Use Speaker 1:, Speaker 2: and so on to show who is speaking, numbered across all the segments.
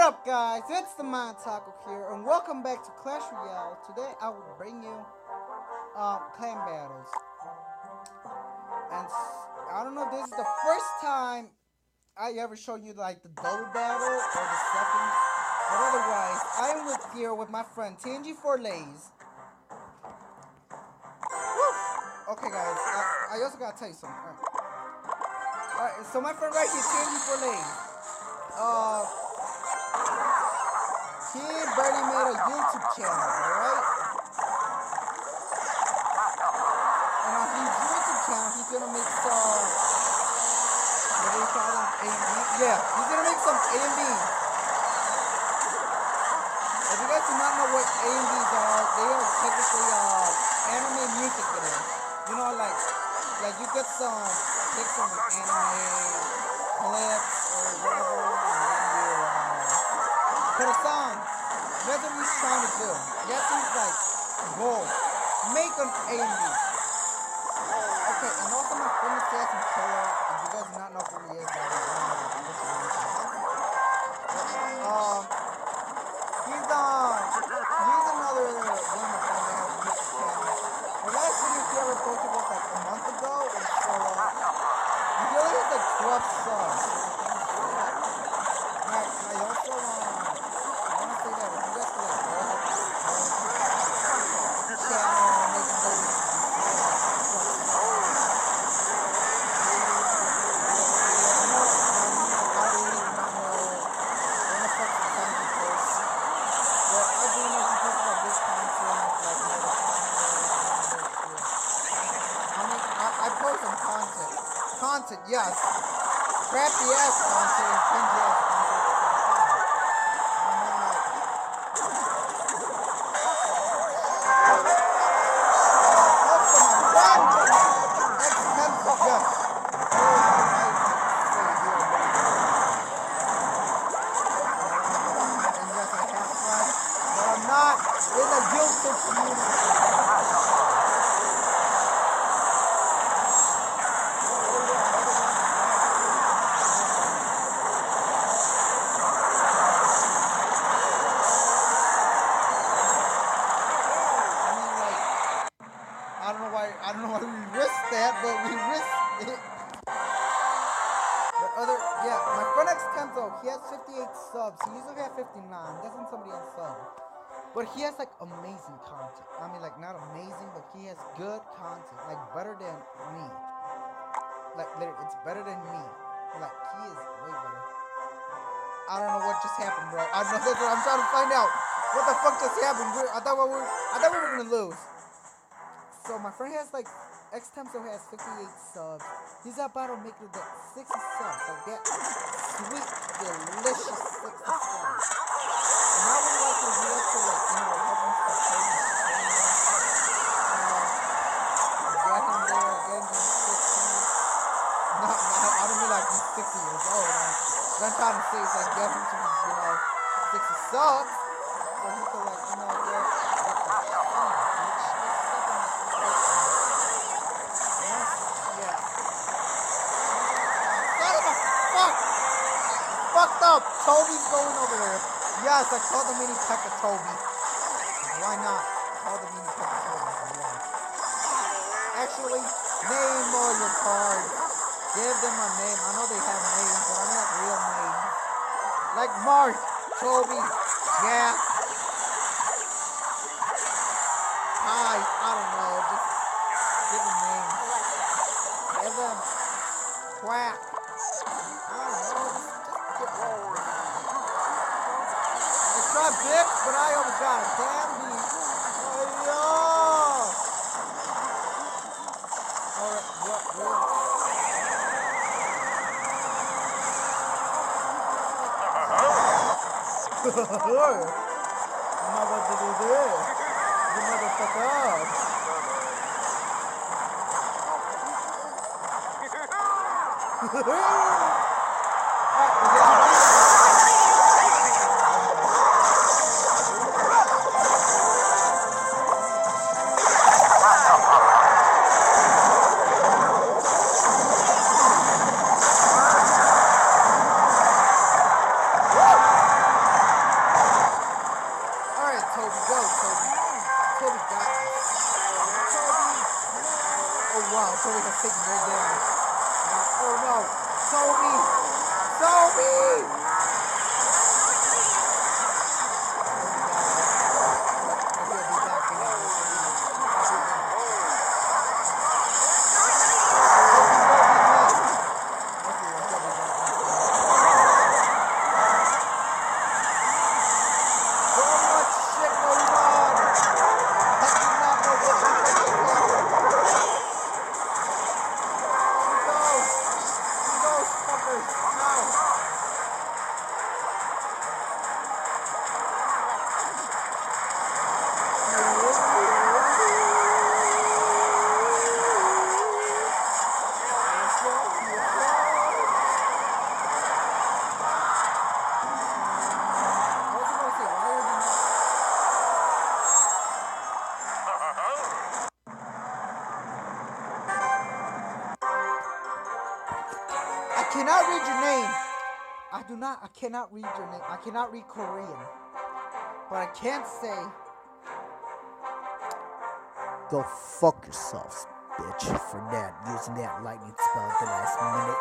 Speaker 1: What up, guys? It's the Mind Taco here, and welcome back to Clash Royale. Today, I will bring you clan battles, and I don't know if this is the first time I ever show you like the double battle or the second, but otherwise, I am here with my friend TNG4Lays. Okay, guys, I also gotta tell you something. Alright, so my friend right here, TNG4Lays. He barely made a YouTube channel, alright? And on his YouTube channel, he's gonna make some, what do you call them? A&B? Yeah, he's gonna make some A&Bs. If you guys do not know what A&Bs are, they are technically anime music videos. You know, like you get some pics from an anime clips or whatever, and then you put a song. That's what he's trying to do. That's his like goal. Make an A&B. Okay, and also my friend is Jackson Killer. If you guys do not know who he is, he's another one of my friends that has a YouTube channel. The last video he ever posted was like a month ago, and so he only has like 12 subs. I also content, yes. Crappy ass content and cringy ass content. But I'm not in a guilty community. I don't know why we risked that, but we risked it. My friend X Tempo, he has 58 subs. He usually has 59. That's when somebody else sub. But he has like amazing content. I mean, like not amazing, but he has good content. Like better than me. Like literally, it's better than me. Like he is way better. I don't know what just happened, bro. I know that's what I'm trying to find out. What the fuck just happened? I thought we were gonna lose. So my friend has like X-Tempo has 58 subs. He's about to make it that 60 subs. Like that sweet, delicious 60 subs. And I would like to do it to like, you know, help him support his channel. Get him there, get him to 60. No, I don't mean like he's 60 years old. Like, what I'm trying to say is like get him to, you know, 60 subs. So he could like, you know, get fucked up. Toby's going over there. Yes, I called the mini Pekka Toby. Why not? Call the mini Pekka Toby. Actually, name all your cards. Give them a name. I know they have names, but I mean like real names. Like Mark, Toby, Jack, Ty, I don't know. Just give them names. Give them Quack. I tried Bix, but I almost got it. Damn me. Oh, yo. Alright, what? I'm not about to do this. You motherfucker. Wow, Toby has taken no damage. Now, oh no! Toby! Toby! I cannot read your name. I cannot read your name. I cannot read Korean. But I can't say. Go fuck yourselves, bitch, for that, using that lightning spell at the last minute.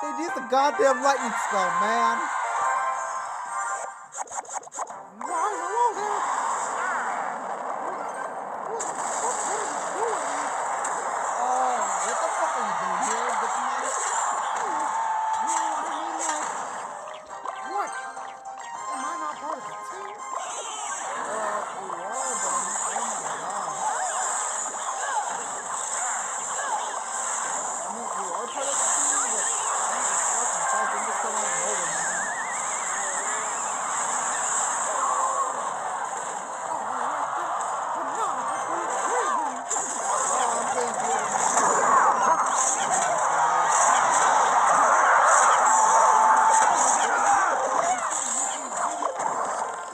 Speaker 1: They used a goddamn lightning spell, man. Hello there. What the fuck are you doing here, diplomat? What? Am I not part of the team? You are, buddy. Oh my god. I mean, you are part of the team, but I'm just fucking talking just come out of nowhere, man.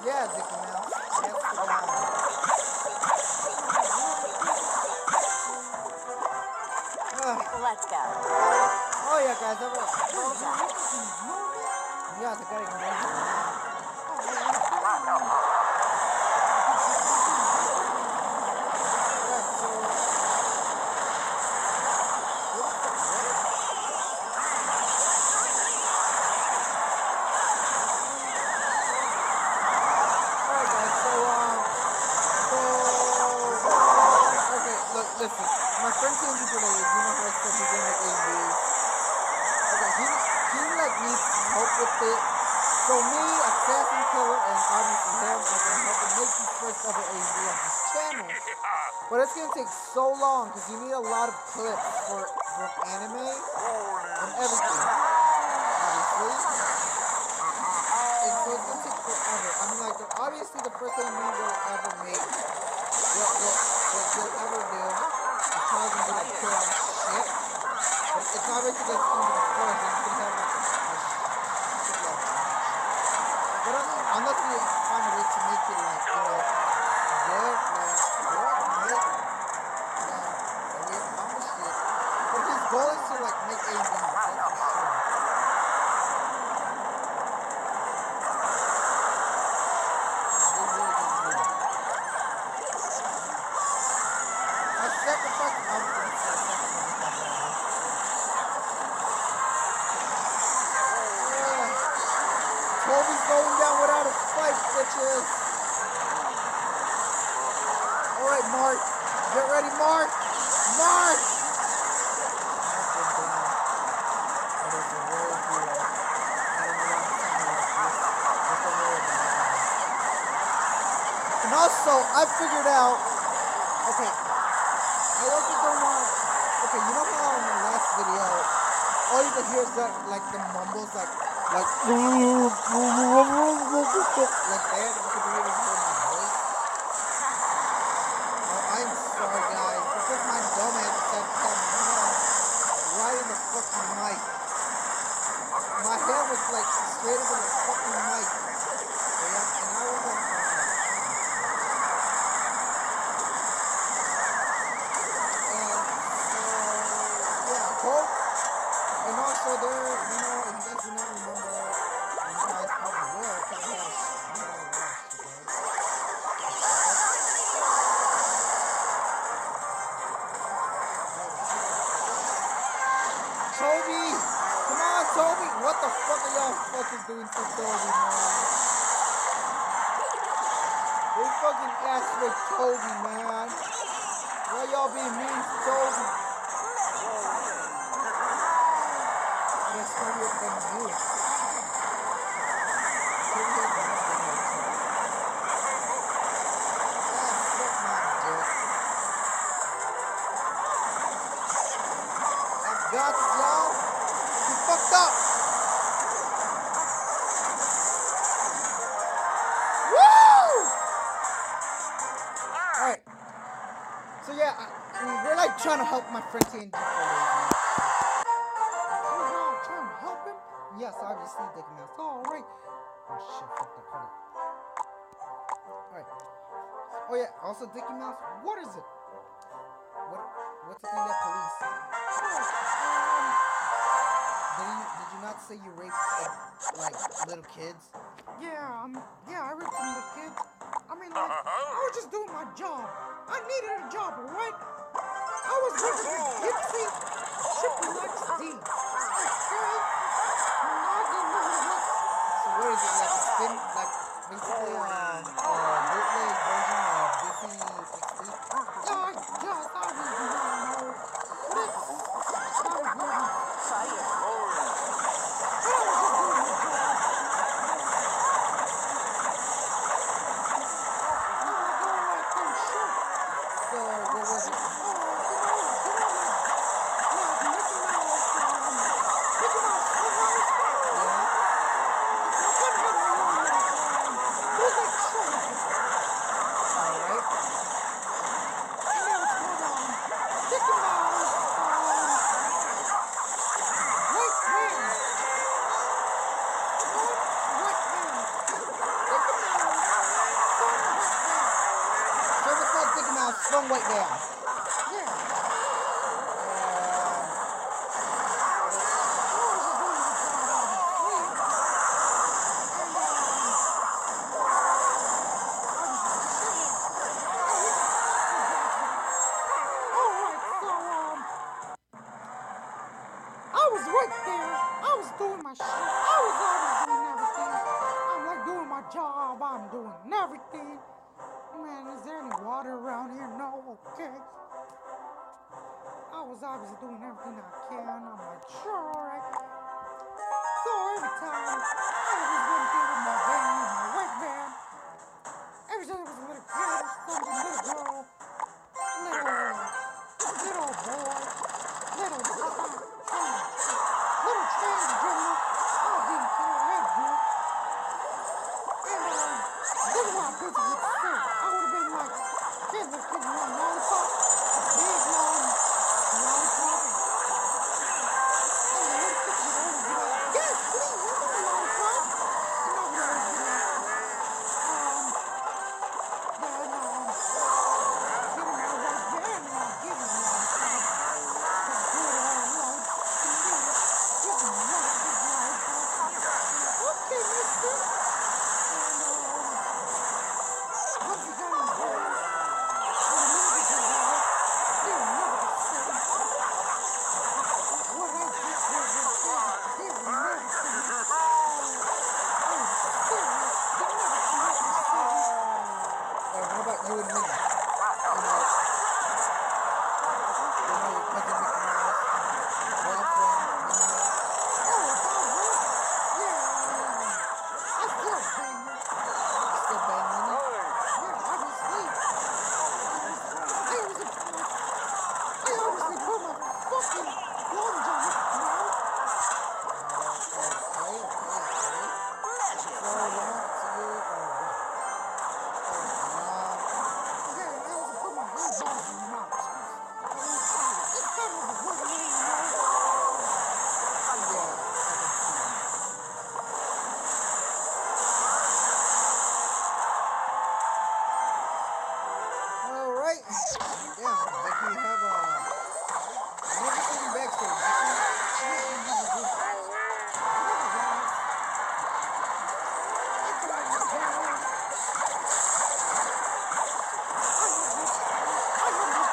Speaker 1: Yeah, Dickie Mouse. Yes,
Speaker 2: Let's go.
Speaker 1: oh yeah, guys, yeah, the guy listen, my friend came to today, you know how I said he's gonna make AVs. Okay, he like needs help with it. So me, Assassin Killer, and obviously him are gonna help him make his first ever AV on his channel. But it's gonna take so long because you need a lot of clips for anime and everything. Obviously. And so it's gonna take forever. I mean, like, obviously the first thing we will ever make, what you'll ever do, is probably gonna be like kill on shit. But it's obviously that's gonna be the first, and it's gonna have like shit like that. But unless we find a way to make it like, you know, good, great, and we accomplish it. But his goal is to like make AVs, that's for sure. Toby's going down without a fight, bitches. Alright, Mark. Get ready, Mark. Mark! And also, I figured out, okay, I also don't want, okay, you know how in the last video, all you can hear is that, like, the mumbles, like that, you could really hear my voice. Oh, I'm sorry, guys, because my dumbass said something right in the fucking mic. My head was, like, straight into the fucking mic. Yeah, and I was like, and also there, you know, if you guys do not remember, you guys probably will, because I had a lot of shit, fucking ass with Toby, man. Why y'all being mean to Toby? That's funnier than you. Toby has nothing like Toby. Suck my dick. I got y'all. You fucked up. Alright. So yeah, we're like trying to help my friend T and D for trying to help him? Yes, obviously, Dickie Mouse. Alright. Oh shit, fucked up. Hold up. Alright. Oh yeah, also Dickie Mouse, what is it? What's the thing that police? Did you not say you raped like little kids?
Speaker 2: Yeah, I raped some little kids. I mean, like, I was just doing my job. I needed a job, alright? I was working for Gypsy Triple XD. Okay? I didn't know what it was.
Speaker 1: So what is it, like a spin, like basically bootleg version of Disney XD?
Speaker 2: Yeah, I just obviously don't know. But it's, I was working. But I was just doing my job.
Speaker 1: So what was it? From right there.
Speaker 2: Yeah. I was right there. I was doing my shit. I was always doing everything. I'm like doing my job. I'm doing everything. Man, is there any water around here? No, okay. I was obviously doing everything I can. I'm like, sure, alright. So every time I was going through with my van, my white van, every time there was a little kid or something, little girl, little boy, little transgender, I didn't care what I did. And this is why I put it with the sick. I would have been like, kids that kids want lollipop, a big long lollipop. And the little kids would always be like, yes, please, you want a lollipop? And I would always be like, getting out right there and I'll give you a lollipop. Just do it all alone. Give me one big lollipop. Okay, mister. Once we got on board, and the music was out, they were never the same. What I did was they were never the same. I was serious. They never commit the same.
Speaker 1: What about you and Minnie? You know your cousin Mickey Mouse, girlfriend, Minnie.
Speaker 2: Oh, about her? Yeah, I still bang her.
Speaker 1: You still bang Minnie?
Speaker 2: Yeah, obviously. I obviously put my fucking lunge on it, you know? Yeah, I also put my eyeballs in your mouth. It's kind of a weird name, you know?
Speaker 1: Alright. Yeah, Becky, you have never seen backstage, Becky.
Speaker 2: I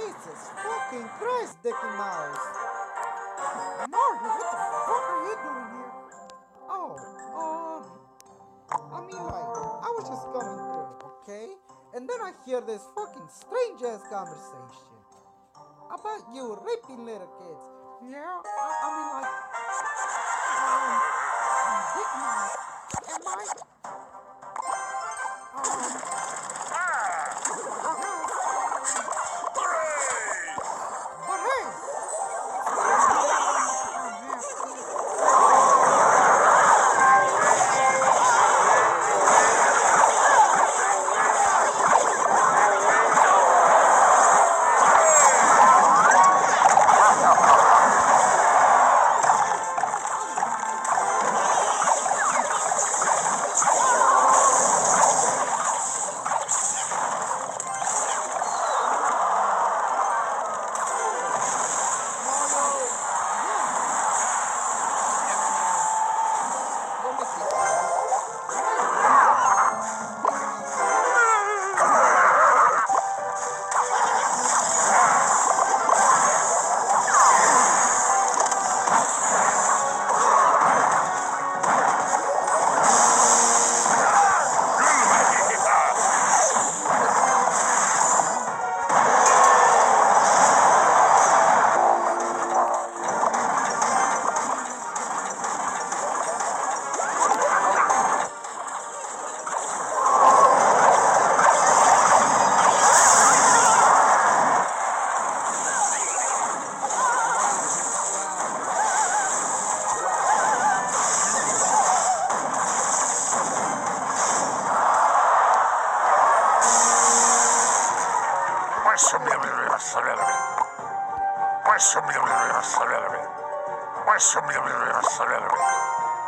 Speaker 1: Jesus fucking Christ, Dickie Mouse.
Speaker 2: Mario, what the fuck are you doing here?
Speaker 1: Oh, I mean, like, I was just going through it, okay? And then I hear this fucking strange ass conversation about you raping little kids.
Speaker 2: Yeah,
Speaker 1: I mean, like,
Speaker 2: Dick Mouse, am I? But hey,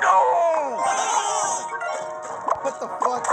Speaker 3: No!
Speaker 1: what the fuck?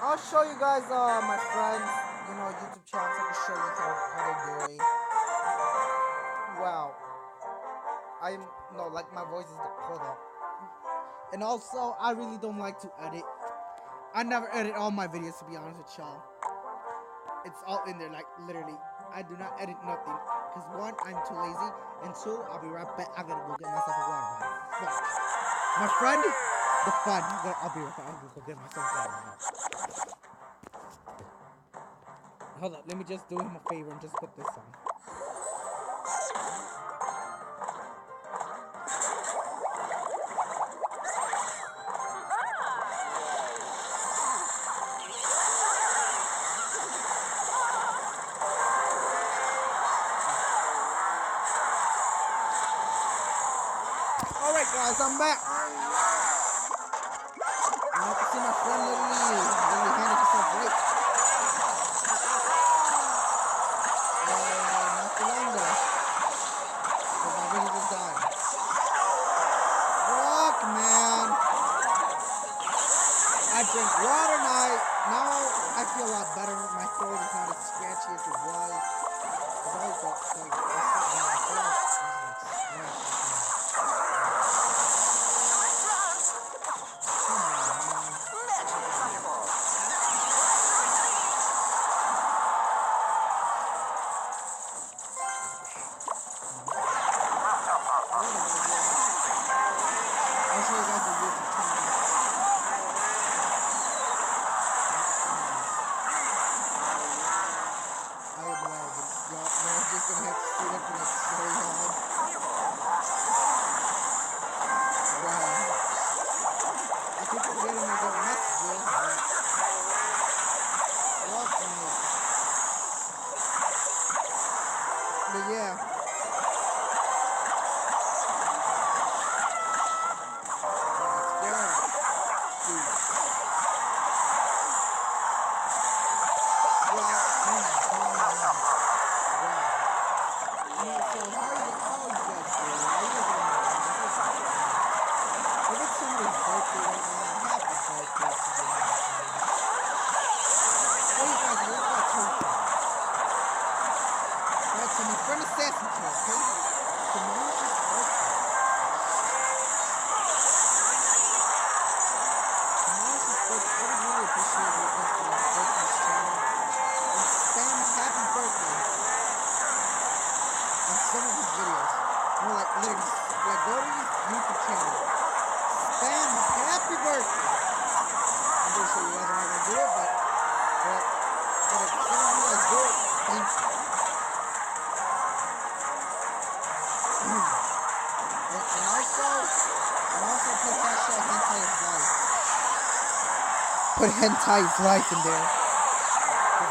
Speaker 1: I'll show you guys my friends, YouTube channels. I can show you how they're doing. Wow. Like my voice is hold up. And also, I really don't like to edit. I never edit all my videos, to be honest with y'all. It's all in there, like literally. I do not edit nothing. Because one, I'm too lazy. And two, I'll be right back. I gotta go get myself a water bottle. Fuck. My friend, the fun. I'll be right back. I'm gonna go get myself a water bottle. Hold up, let me just do him a favor and just put this on. Alright guys, I'm back. You have to see my friend literally handle himself right. Not too long though. Because my video just died. Fuck, man. I drink water now I feel a lot better. My throat is not as scratchy as it was. It's always I'll show you guys the YouTube channel. I am lagging. Y'all, man, just gonna have to see that for like so long. Wow. I keep forgetting to go messages, but welcome me. But yeah. Put Hentai's life in there.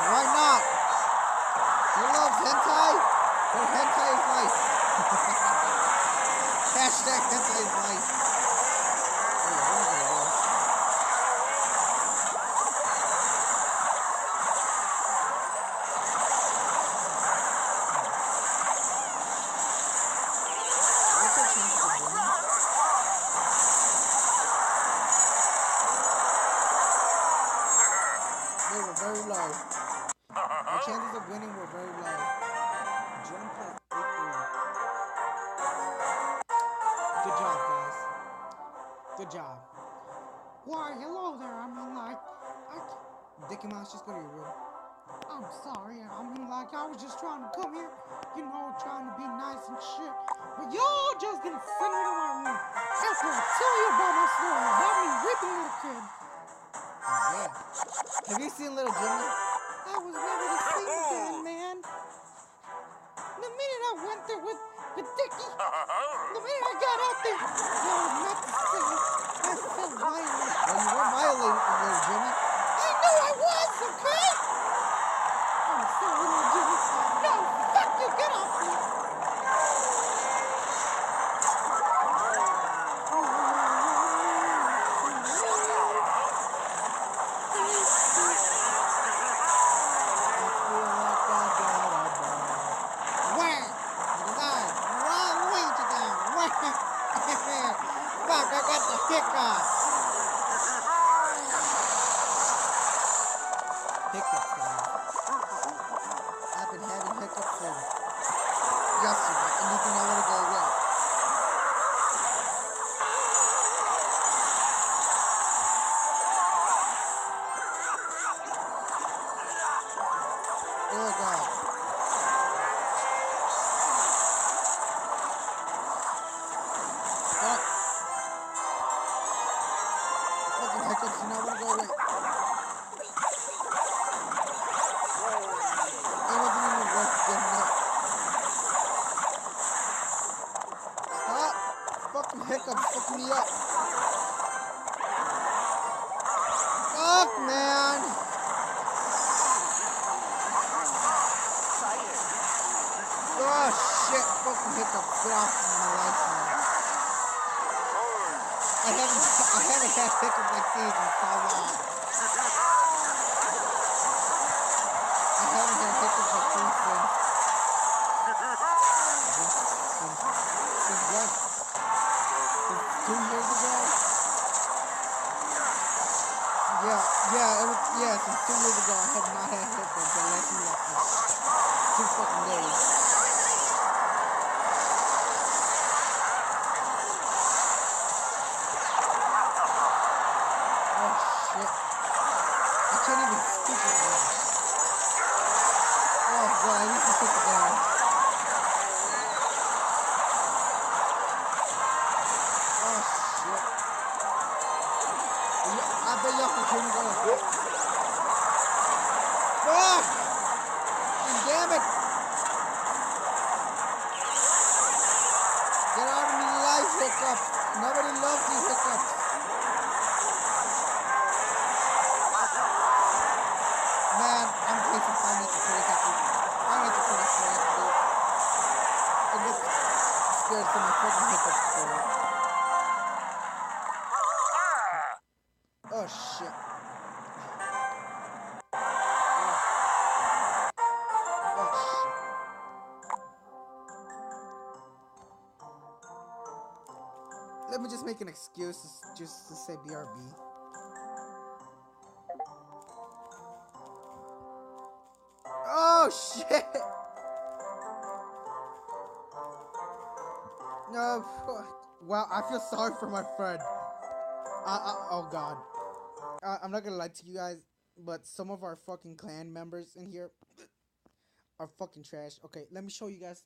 Speaker 1: Why not? He loves hentai? Put Hentai's life. Hashtag Hentai's life. Very low. The chances of winning were very low. Jump plus 8-3. Good job, guys. Good job.
Speaker 2: Why, hello there. I mean, like,
Speaker 1: Dickie Mouse, just go to your room.
Speaker 2: I'm sorry. I mean, like, I was just trying to come here, you know, trying to be nice and shit. But y'all just gonna send me to my room after I tell you about my story about me whipping little kid.
Speaker 1: Oh, yeah. Have you seen Little Jimmy?
Speaker 2: I was never the same again, man. The minute I went there with Dickie, the minute I got out there, I was not the same. I felt violent.
Speaker 1: Well, you were violating Little Jimmy.
Speaker 2: I know I was, okay? I'm sorry, Little Jimmy. No, fuck you, get off me.
Speaker 1: Fuck, I got the hiccups. Hiccups, guys. I've been having hiccups since yesterday, and you think I want to go away. Oh, God. Fuck. Fucking hiccups, you know I want to go away. It wasn't even worth getting up. Stop! Fucking hiccups fucking me up. Fuck, man! Oh, shit. Fucking hiccups. Get off of my life, man. I haven't had hiccups like these in so long. I haven't had hiccups like these since what? Since 2 years ago? Since 2 years ago I have not had hiccups that last me like 2 fucking days. Oh shit. I can't even speak right now. Oh god, I need to sit down. Hiccups. Nobody loves you, Hiccups. Man, I'm facing Final Fantasy 30 seconds. Final Fantasy 30 seconds, dude. I get scared to my fucking Hiccups story. Oh shit. Oh shit. Let me just make an excuse just to say BRB. Oh shit! No, wow, I feel sorry for my friend. Oh god. I'm not gonna lie to you guys, but some of our fucking clan members in here are fucking trash. Okay, let me show you guys.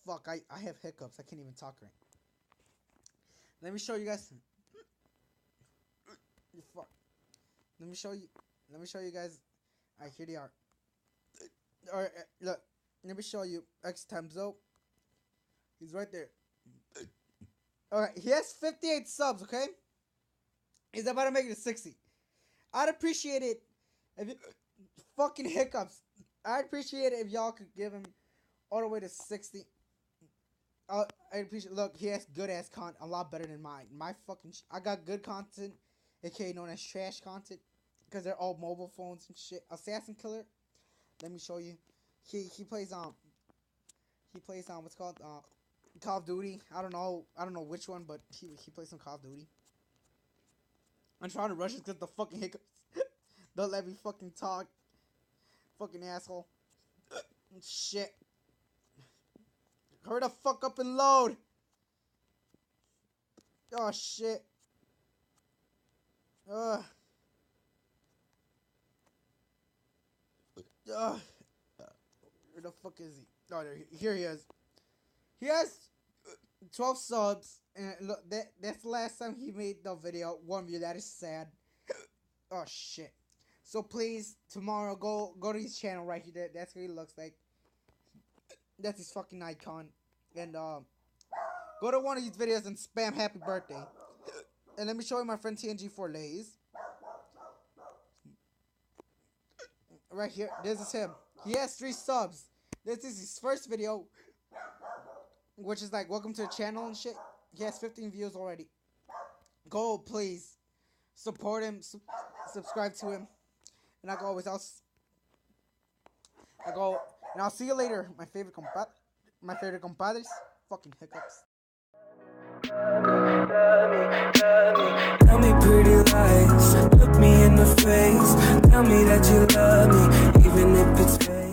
Speaker 1: Fuck, I have hiccups. I can't even talk right. Let me show you guys. Fuck. Let me show you guys. Alright, here they are. Alright, look. Let me show you. X Temzo. He's right there. Alright, he has 58 subs, okay? He's about to make it to 60. I'd appreciate it if you fucking Hiccups. I'd appreciate it if y'all could give him all the way to 60. I appreciate. Look, he has good ass content, a lot better than mine. My fucking, I got good content, aka known as trash content, because they're all mobile phones and shit. Assassin Killer. Let me show you. He plays what's called Call of Duty. I don't know which one, but he plays some Call of Duty. I'm trying to rush it because the fucking Hiccups don't let me fucking talk. Fucking asshole. Shit. Hurry the fuck up and load. Oh shit. Where the fuck is he? Oh, here he is. He has 12 subs, and look, that's the last time he made the video. One view. That is sad. Oh shit. So please, tomorrow go to his channel right here. That's what he looks like. That's his fucking icon. And go to one of these videos and spam happy birthday. And let me show you my friend TNG4 Lays. Right here, this is him. He has 3 subs. This is his first video, which is like welcome to the channel and shit. He has 15 views already. Go, please support him, subscribe to him. And I go always else. And I'll see you later, my favorite compadres. Fucking Hiccups.
Speaker 4: Tell me pretty lies, look me in the face. Tell me that you love me, even if it's fake.